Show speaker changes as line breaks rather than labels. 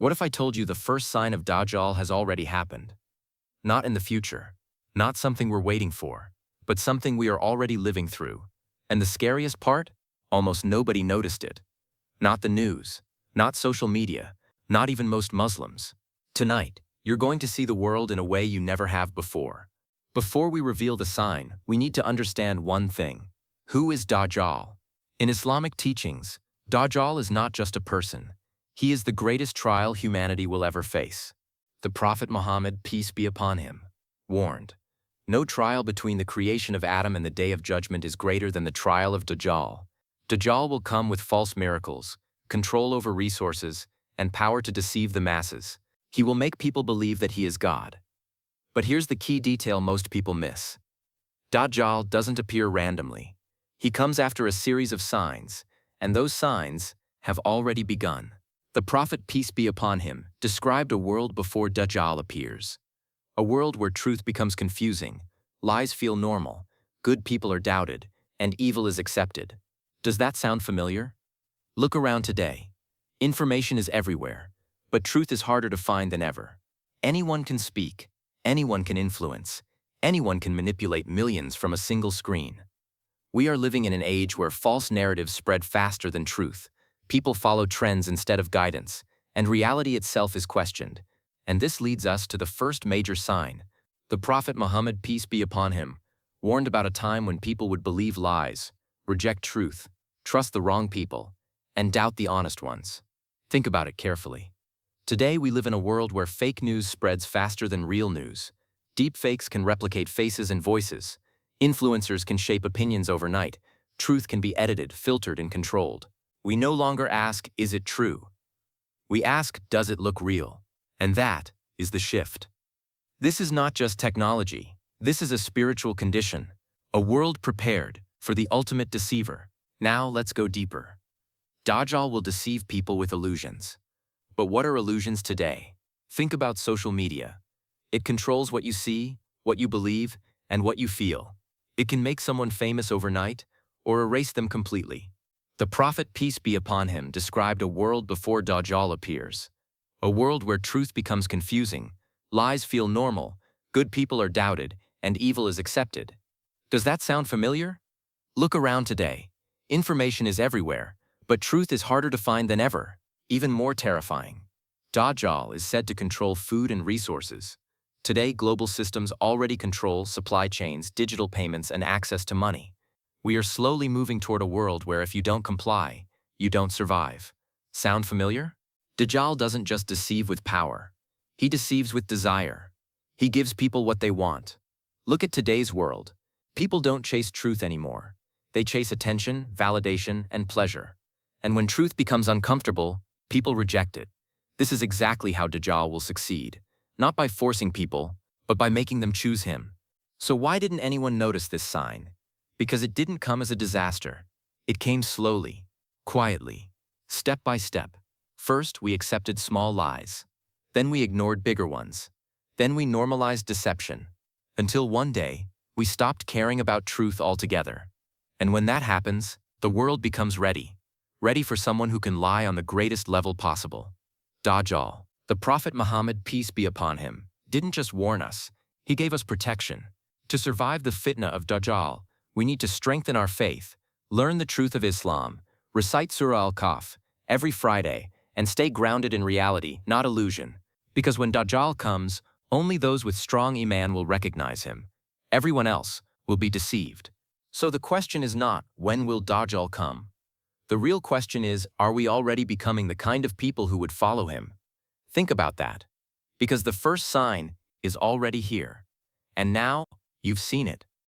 What if I told you the first sign of Dajjal has already happened? Not in the future, not something we're waiting for, but something we are already living through. And the scariest part? Almost nobody noticed it. Not the news, not social media, not even most Muslims. Tonight, you're going to see the world in a way you never have before. Before we reveal the sign, we need to understand one thing. Who is Dajjal? In Islamic teachings, Dajjal is not just a person. He is the greatest trial humanity will ever face. The Prophet Muhammad, peace be upon him, warned, "No trial between the creation of Adam and the Day of Judgment is greater than the trial of Dajjal. Dajjal will come with false miracles, control over resources, and power to deceive the masses. He will make people believe that he is God." But here's the key detail most people miss. Dajjal doesn't appear randomly. He comes after a series of signs, and those signs have already begun. The Prophet, peace be upon him, described a world before Dajjal appears. A world where truth becomes confusing, lies feel normal, good people are doubted, and evil is accepted. Does that sound familiar? Look around today. Information is everywhere, but truth is harder to find than ever. Anyone can speak, anyone can influence, anyone can manipulate millions from a single screen. We are living in an age where false narratives spread faster than truth. People follow trends instead of guidance, and reality itself is questioned. And this leads us to the first major sign. The Prophet Muhammad, peace be upon him, warned about a time when people would believe lies, reject truth, trust the wrong people, and doubt the honest ones. Think about it carefully. Today we live in a world where fake news spreads faster than real news. Deepfakes can replicate faces and voices. Influencers can shape opinions overnight. Truth can be edited, filtered, and controlled. We no longer ask, is it true? We ask, does it look real? And that is the shift. This is not just technology. This is a spiritual condition, a world prepared for the ultimate deceiver. Now let's go deeper. Dajjal will deceive people with illusions. But what are illusions today? Think about social media. It controls what you see, what you believe, and what you feel. It can make someone famous overnight or erase them completely. The Prophet, peace be upon him, described a world before Dajjal appears. A world where truth becomes confusing, lies feel normal, good people are doubted, and evil is accepted. Does that sound familiar? Look around today. Information is everywhere, but truth is harder to find than ever. Even more terrifying. Dajjal is said to control food and resources. Today, global systems already control supply chains, digital payments, and access to money. We are slowly moving toward a world where if you don't comply, you don't survive. Sound familiar? Dajjal doesn't just deceive with power. He deceives with desire. He gives people what they want. Look at today's world. People don't chase truth anymore. They chase attention, validation, and pleasure. And when truth becomes uncomfortable, people reject it. This is exactly how Dajjal will succeed. Not by forcing people, but by making them choose him. So why didn't anyone notice this sign? Because it didn't come as a disaster. It came slowly, quietly, step by step. First, we accepted small lies. Then we ignored bigger ones. Then we normalized deception. Until one day, we stopped caring about truth altogether. And when that happens, the world becomes ready. Ready for someone who can lie on the greatest level possible. Dajjal, the Prophet Muhammad, peace be upon him, didn't just warn us. He gave us protection. To survive the fitna of Dajjal, we need to strengthen our faith, learn the truth of Islam, recite Surah Al-Kahf every Friday, and stay grounded in reality, not illusion. Because when Dajjal comes, only those with strong iman will recognize him. Everyone else will be deceived. So the question is not, when will Dajjal come? The real question is, are we already becoming the kind of people who would follow him? Think about that. Because the first sign is already here. And now, you've seen it.